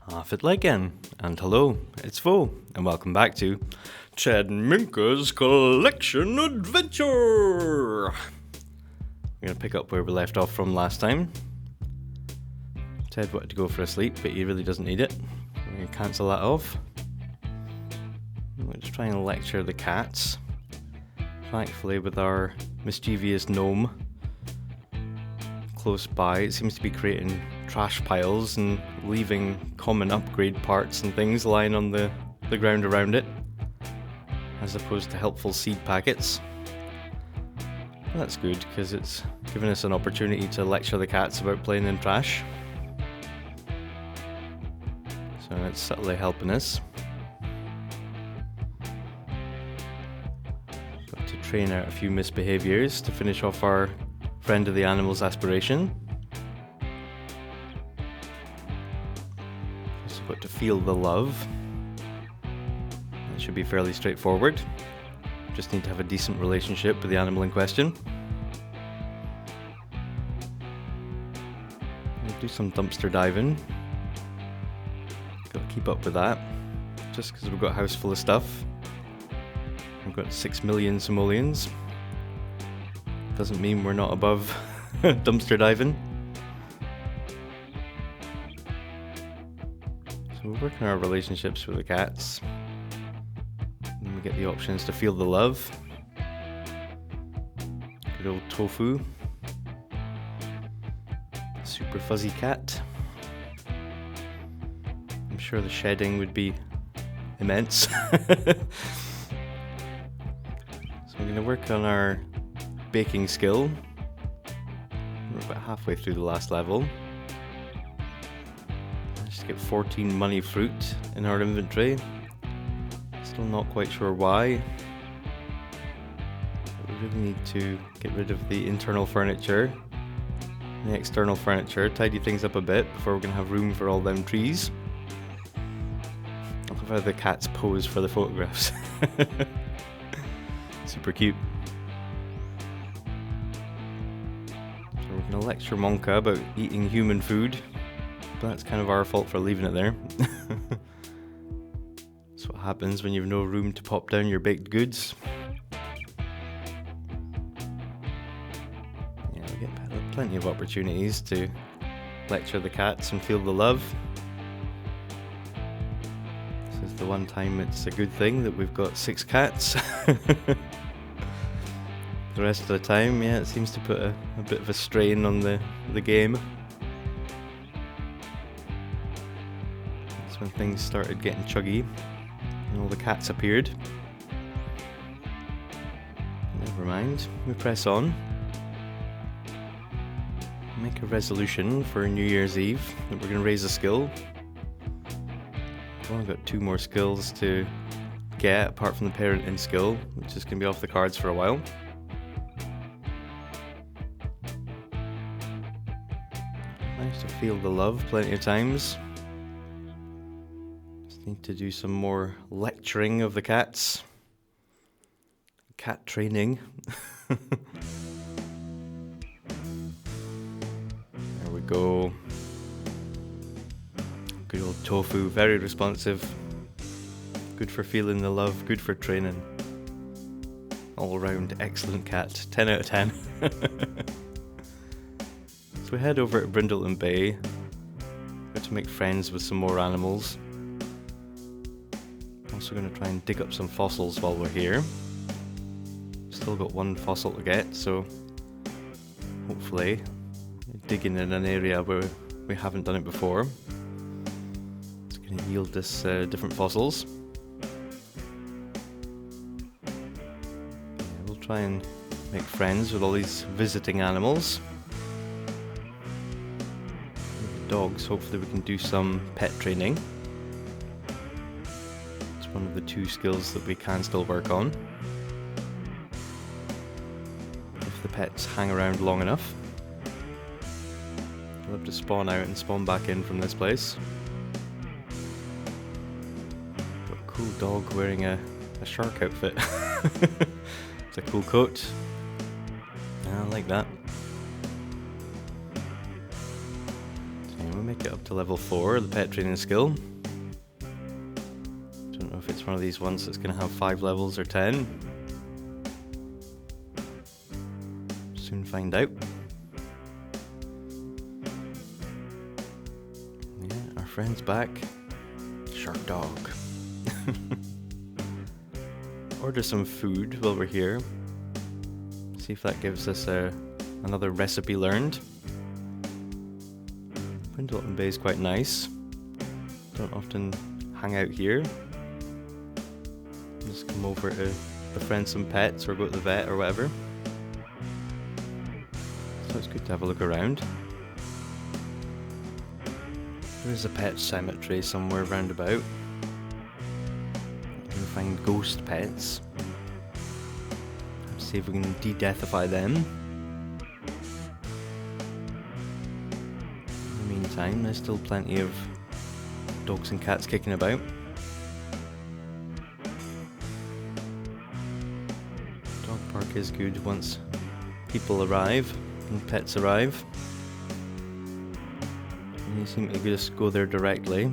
Half it again, and hello, it's Vo, and welcome back to Chad Minka's Collection Adventure! We're going to pick up where we left off from last time. Ted wanted to go for a sleep, but he really doesn't need it. We're going to cancel that off. We're just trying to lecture the cats. Thankfully, with our mischievous gnome close by, it seems to be creating trash piles and leaving common upgrade parts and things lying on the ground around it, as opposed to helpful seed packets. Well, that's good, because it's given us an opportunity to lecture the cats about playing in trash. So it's subtly helping us. Got to train out a few misbehaviours to finish off our friend of the animals aspiration. Also got to feel the love. That should be fairly straightforward. Just need to have a decent relationship with the animal in question. We'll do some dumpster diving. Got to keep up with that. Just because we've got a house full of stuff. We've got 6 million simoleons. Doesn't mean we're not above dumpster diving. So we're working on our relationships with the cats. And we get the options to feel the love. Good old Tofu. Super fuzzy cat. I'm sure the shedding would be immense. So we're going to work on our baking skill. We're about halfway through the last level. Managed to get 14 money fruit in our inventory. Still not quite sure why. But we really need to get rid of the internal furniture and the external furniture, tidy things up a bit before we're going to have room for all them trees. I love how the cats pose for the photographs. Super cute. We're going to lecture Monka about eating human food, but that's kind of our fault for leaving it there. That's what happens when you have no room to pop down your baked goods. Yeah, we get plenty of opportunities to lecture the cats and feel the love. This is the one time it's a good thing that we've got 6 cats. The rest of the time, yeah, it seems to put a bit of a strain on the game. That's when things started getting chuggy and all the cats appeared. Never mind, we press on. Make a resolution for New Year's Eve that we're going to raise a skill. We've only got 2 more skills to get, apart from the parenting skill, which is going to be off the cards for a while. Managed to feel the love plenty of times. Just need to do some more lecturing of the cats. Cat training. There we go. Good old Tofu, very responsive. Good for feeling the love, good for training. All round excellent cat, 10 out of 10. So we head over to Brindleton Bay. Got to make friends with some more animals. Also going to try and dig up some fossils while we're here. Still got 1 fossil to get, so hopefully digging in an area where we haven't done it before. It's going to yield us different fossils. Yeah, we'll try and make friends with all these visiting animals. Dogs, hopefully we can do some pet training. It's one of the 2 skills that we can still work on. If the pets hang around long enough. They'll have to spawn out and spawn back in from this place. Got a cool dog wearing a shark outfit. It's a cool coat. I like that. make it up to level 4, the pet training skill. Don't know if it's one of these ones that's going to have 5 levels or 10. Soon find out. Yeah, our friend's back. Shark dog. Order some food while we're here. See if that gives us another recipe learned. Brindleton Bay is quite nice. Don't often hang out here. Just come over to befriend some pets or go to the vet or whatever. So it's good to have a look around. There's a pet cemetery somewhere round about. You can find ghost pets. Let's see if we can de-deathify them. In the meantime, there's still plenty of dogs and cats kicking about. Dog park is good once people arrive and pets arrive. And you seem to just go there directly. You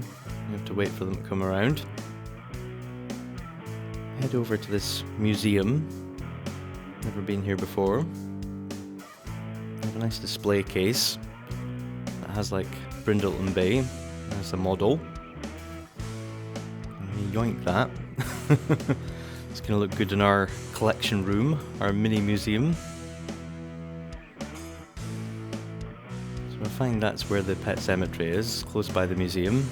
have to wait for them to come around. Head over to this museum. Never been here before. They have a nice display case that has like Brindleton Bay as a model. And you yoink that. It's going to look good in our collection room, our mini museum. So I find that's where the pet cemetery is, close by the museum.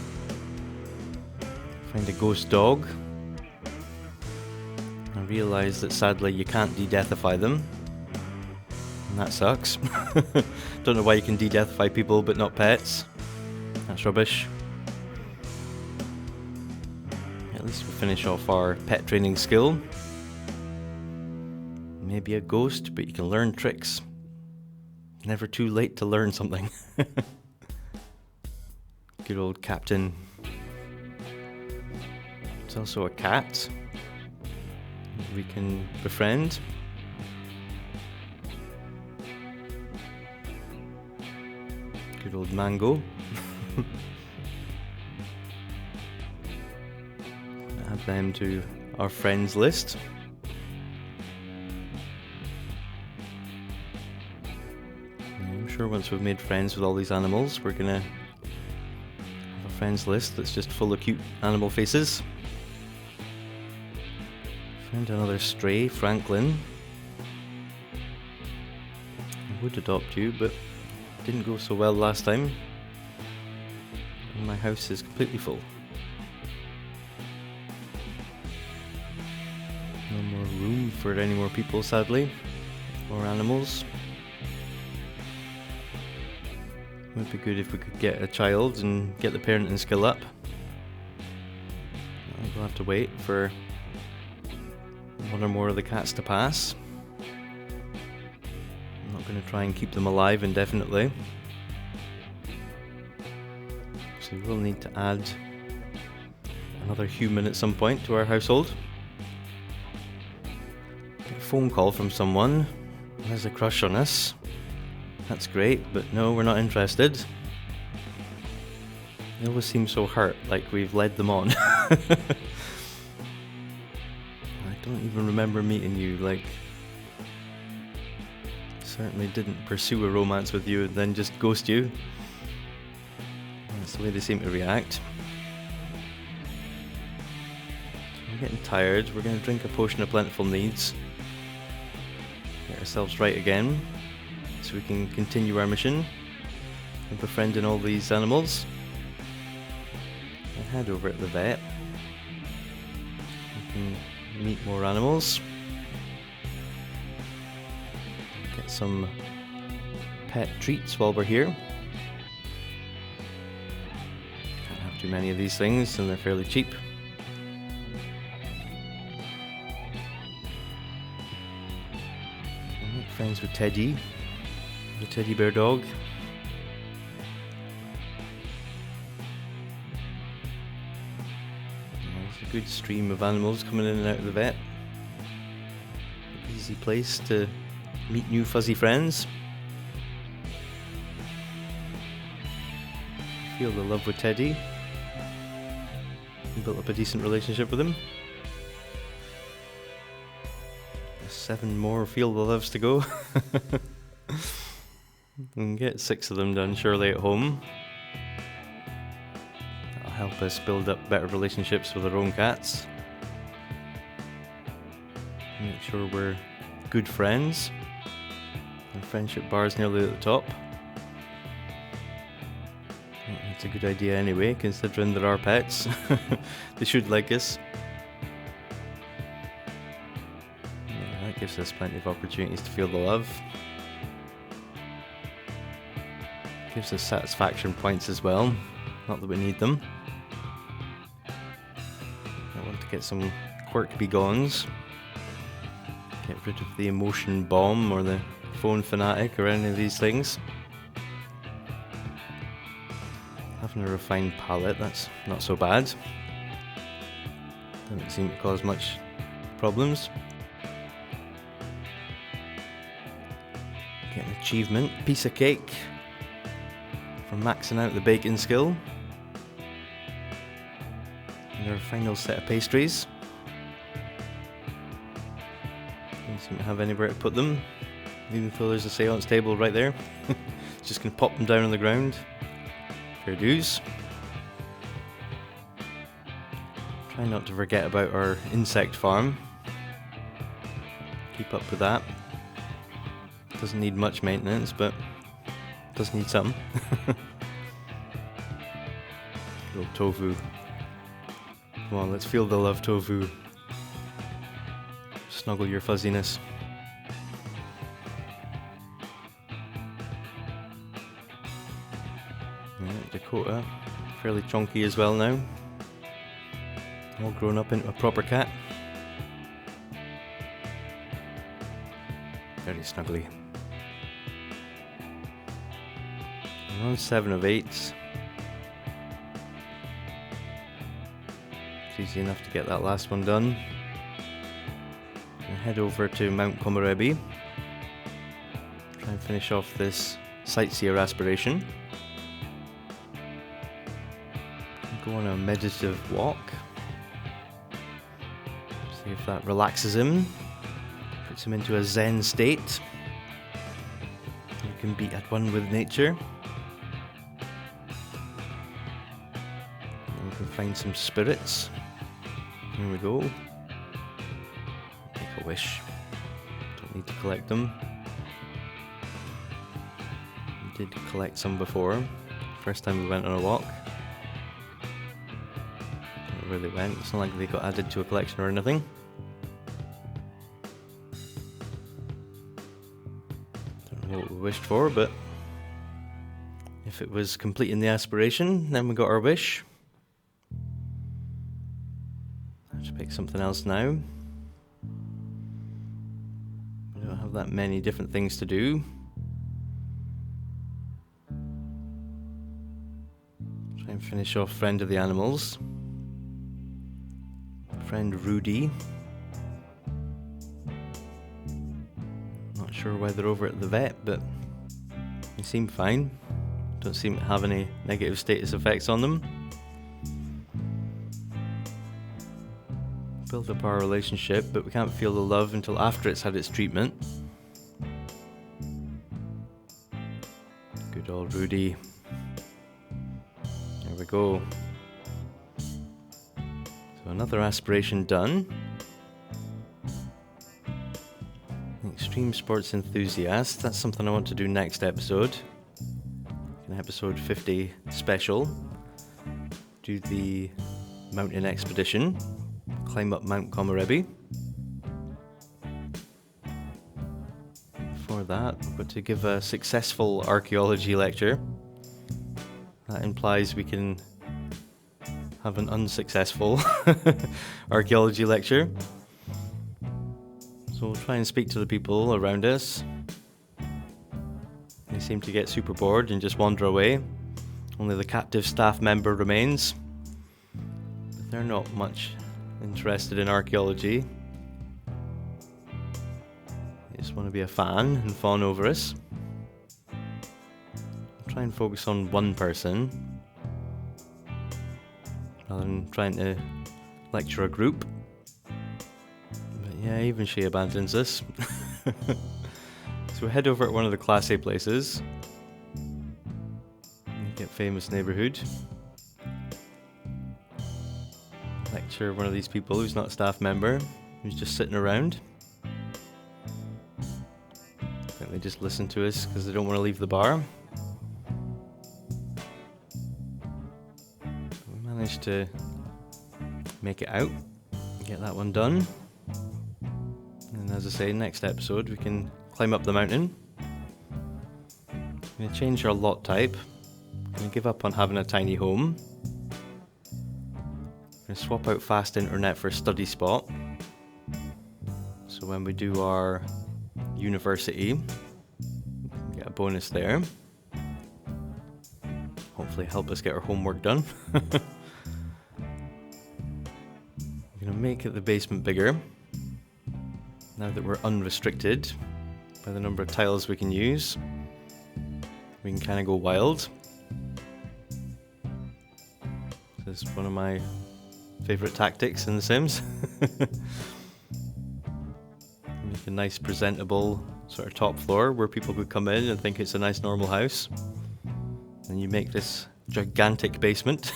Find a ghost dog. I realise that sadly you can't de-deathify them. And that sucks. Don't know why you can de-deathify people but not pets. That's rubbish. At least we'll finish off our pet training skill. Maybe a ghost, but you can learn tricks. Never too late to learn something. Good old captain. There's also a cat we can befriend. Good old Mango. Add them to our friends list. I'm sure once we've made friends with all these animals, we're gonna have a friends list that's just full of cute animal faces. Found another stray, Franklin. I would adopt you, but it didn't go so well last time. And my house is completely full. No more room for any more people, sadly, or animals. It would be good if we could get a child and get the parenting skill up. We'll have to wait for one or more of the cats to pass. I'm not going to try and keep them alive indefinitely. So we'll need to add another human at some point to our household. Get a phone call from someone who has a crush on us. That's great, but no, we're not interested. They always seem so hurt, like we've led them on. I don't even remember meeting you, like, certainly didn't pursue a romance with you and then just ghost you. That's the way they seem to react. So we're getting tired, we're going to drink a potion of plentiful needs. Get ourselves right again, so we can continue our mission and befriending all these animals. And head over at the vet. We can meet more animals. Get some pet treats while we're here. Can't have too many of these things and they're fairly cheap. I'll make friends with Teddy, the teddy bear dog. There's a good stream of animals coming in and out of the vet. Easy place to meet new fuzzy friends. feel the love with Teddy. Built up a decent relationship with him. 7 more feel the loves to go. We can get 6 of them done surely at home. That'll help us build up better relationships with our own cats. Make sure we're good friends. Our friendship bar is nearly at the top. It's a good idea anyway, considering they're our pets. They should like us. Yeah, that gives us plenty of opportunities to feel the love. Gives us satisfaction points as well. Not that we need them. I want to get some quirk begons. Get rid of the emotion bomb or the phone fanatic or any of these things. Having a refined palette, that's not so bad. Doesn't seem to cause much problems. Get an achievement, piece of cake, for maxing out the baking skill. And our final set of pastries. Don't seem to have anywhere to put them, even though there's a seance table right there. Just gonna pop them down on the ground. Fair dues. Try not to forget about our insect farm. Keep up with that. Doesn't need much maintenance, but does need some. Little tofu. Come on, let's feel the love, tofu. Snuggle your fuzziness. Dakota, fairly chunky as well now. All grown up into a proper cat. Very snuggly. We're on 7 of 8. It's easy enough to get that last one done. We'll head over to Mt Komorebi. Try and finish off this Sightseer Aspiration. Go on a meditative walk. See if that relaxes him. Puts him into a Zen state. You can be at one with nature. And we can find some spirits. Here we go. Make a wish. Don't need to collect them. We did collect some before. First time we went on a walk. Where they went. It's not like they got added to a collection or anything. Don't know what we wished for, but if it was completing the aspiration, then we got our wish. I have to pick something else now. We don't have that many different things to do. Try and finish off Friend of the Animals. Friend Rudy. Not sure why they're over at the vet, but they seem fine. Don't seem to have any negative status effects on them. Build up our relationship, but we can't feel the love until after it's had its treatment. Good old Rudy. There we go. Another aspiration done. Extreme sports enthusiast. That's something I want to do next episode. In episode 50 special. Do the mountain expedition. Climb up Mt Komorebi. For that, I'm going to give a successful archaeology lecture. That implies we can have an unsuccessful archaeology lecture. So we'll try and speak to the people around us. They seem to get super bored and just wander away. Only the captive staff member remains. But they're not much interested in archaeology. They just want to be a fan and fawn over us. I'll try and focus on one person. rather than trying to lecture a group. But yeah, even she abandons us. So we head over at one of the Class A places. Get famous neighbourhood. Lecture one of these people who's not a staff member, who's just sitting around. I think they just listen to us because they don't want to leave the bar. We managed to make it out, get that one done. And as I say, next episode we can climb up the mountain. I'm going to change our lot type. I'm going to give up on having a tiny home. I'm going to swap out fast internet for a study spot. So when we do our university, we get a bonus there. Hopefully help us get our homework done. I'm going to make the basement bigger. Now that we're unrestricted by the number of tiles we can use, we can kind of go wild. This is one of my favourite tactics in The Sims. Make a nice presentable sort of top floor where people could come in and think it's a nice normal house. And you make this gigantic basement.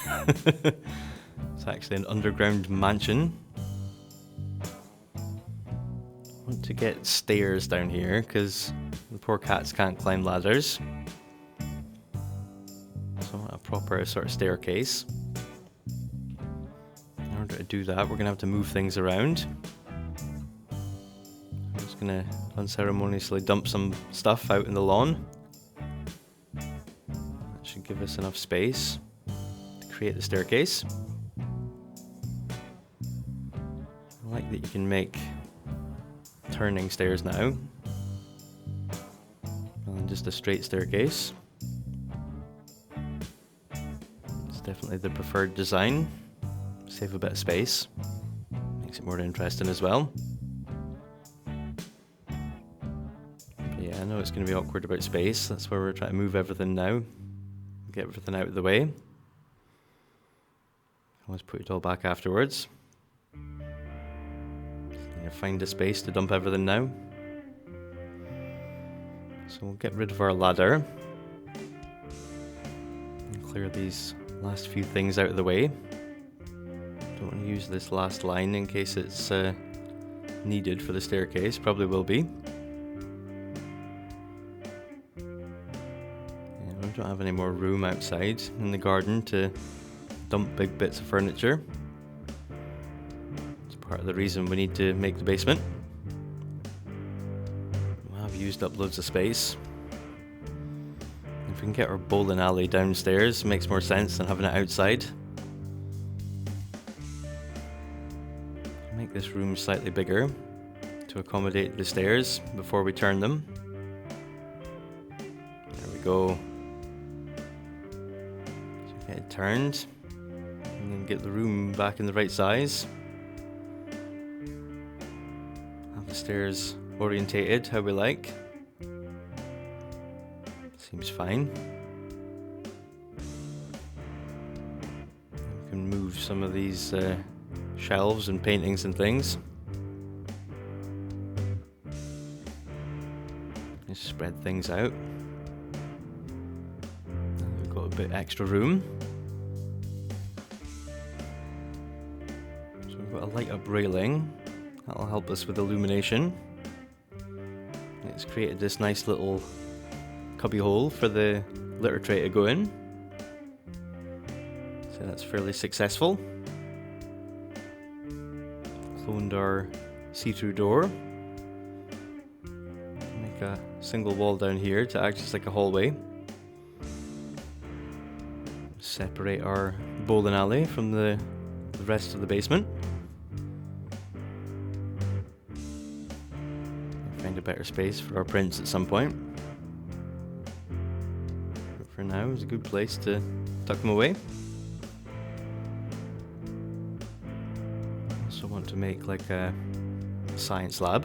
It's actually an underground mansion. I want to get stairs down here because the poor cats can't climb ladders. So I want a proper sort of staircase. In order to do that, we're going to have to move things around. I'm just going to unceremoniously dump some stuff out in the lawn. That should give us enough space to create the staircase. I like that you can make turning stairs now, rather than just a straight staircase. It's definitely the preferred design. Save a bit of space. Makes it more interesting as well. But yeah, I know it's going to be awkward about space. That's where we're trying to move everything now. Get everything out of the way. Always put it all back afterwards. Find a space to dump everything now. So we'll get rid of our ladder and clear these last few things out of the way. Don't want to use this last line in case it's needed for the staircase. Probably will be. Yeah, we don't have any more room outside in the garden to dump big bits of furniture. Part of the reason we need to make the basement. I've used up loads of space. If we can get our bowling alley downstairs, it makes more sense than having it outside. Make this room slightly bigger to accommodate the stairs before we turn them. There we go. So get it turned and then get the room back in the right size. Stairs orientated how we like. Seems fine. We can move some of these shelves and paintings and things. Just spread things out. We've got a bit extra room. So we've got a light up railing. That'll help us with illumination. It's created this nice little cubby hole for the litter tray to go in. So that's fairly successful. Cloned our see-through door. Make a single wall down here to act just like a hallway. Separate our bowling alley from the rest of the basement. Find a better space for our prints at some point. But for now, it's a good place to tuck them away. Also want to make like a science lab.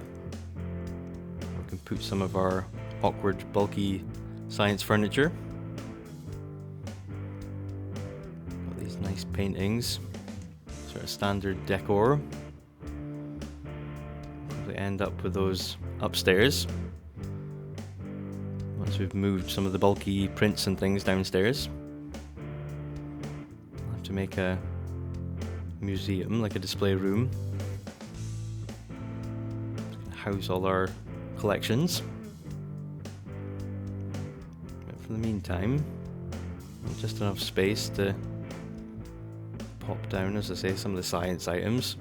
We can put some of our awkward, bulky science furniture. Got these nice paintings sort of standard decor. Probably end up with those upstairs once we've moved some of the bulky prints and things downstairs. I'll have to make a museum, like a display room, to house all our collections. But for the meantime, just enough space to pop down, as I say, some of the science items.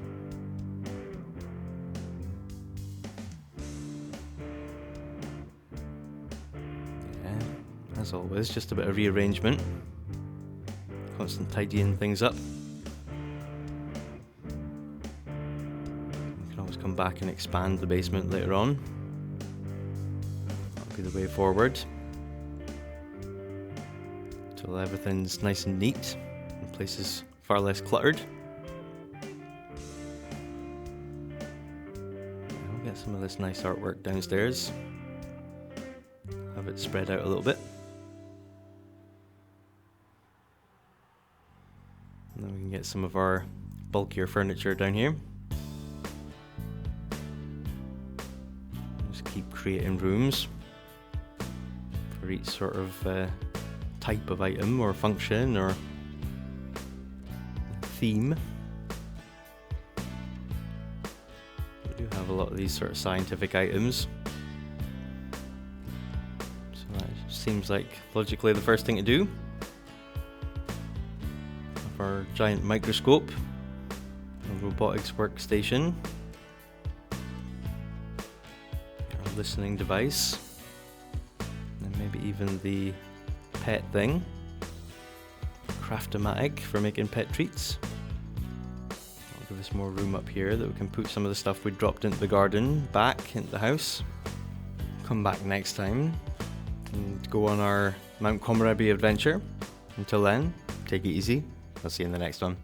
Yeah, as always, just a bit of rearrangement, constant tidying things up. We can always come back and expand the basement later on. That'll be the way forward, till everything's nice and neat and places far less cluttered. I'll get some of this nice artwork downstairs, have it spread out a little bit, and then we can get some of our bulkier furniture down here. Just keep creating rooms for each sort of type of item or function or theme. We do have a lot of these sort of scientific items, so that seems like logically the first thing to do. Have our giant microscope, a robotics workstation, our listening device, and maybe even the pet thing, Craft-O-Matic for making pet treats. That'll give us more room up here that we can put some of the stuff we dropped into the garden back into the house. Come back next time and go on our Mt Komorebi adventure. Until then, take it easy. I'll see you in the next one.